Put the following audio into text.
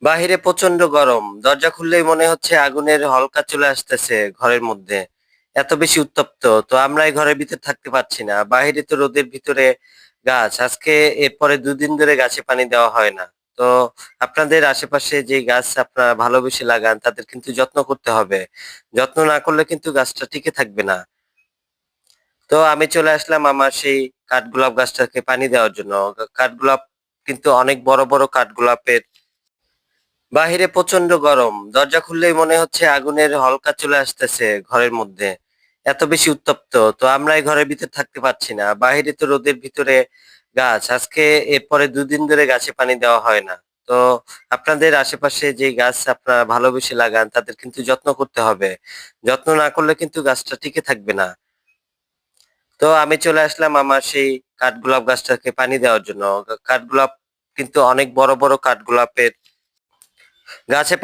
বাহিরে প্রচন্ড গরম। দরজা খুললেই মনে হচ্ছে আগুনের হলকা চলে আসতেছে ঘরের মধ্যে। এত বেশি উত্তপ্ত। তো আমরা এই ঘরের ভিতর থাকতে পারছি না। বাহিরে তো রোদের ভিতরে গাছ। আজকে এরপরে ২ দিন ধরে গাছে পানি দেওয়া হয় না। তো আপনাদের আশেপাশে যে গাছ আপনারা ভালোবেসে লাগান তাদের কিন্তু যত্ন করতে হবে। যত্ন না করলে কিন্তু গাছটা টিকে থাকবে না। তো আমি চলে আসলাম আমার সেই কাঠগোলাপ গাছটাকে পানি দেওয়ার জন্য। কাঠগোলাপ কিন্তু অনেক বড়, বড় কাঠগোলাপের। বাহিরে প্রচন্ড গরম। দরজা খুললেই মনে হচ্ছে আগুনের হলকা চলে আসতেছে ঘরের মধ্যে। এত বেশি উত্তপ্ত। তো আমরা এই ঘরের ভিতর থাকতে পারছি না। বাহিরে তো রোদের ভিতরে গাছ। আজকে এরপরে ২ দিন ধরে গাছে পানি দেওয়া হয় না। তো আপনাদের আশেপাশে যে গাছ আপনারা ভালোবেসে লাগান তাদের কিন্তু যত্ন করতে হবে। যত্ন না করলে কিন্তু গাছটা টিকে থাকবে না। তো আমি চলে আসলাম আমার সেই কাঠগোলাপ গাছটাকে পানি দেওয়ার জন্য। কাঠগোলাপ কিন্তু অনেক বড়, বড় কাঠগোলাপের গাছে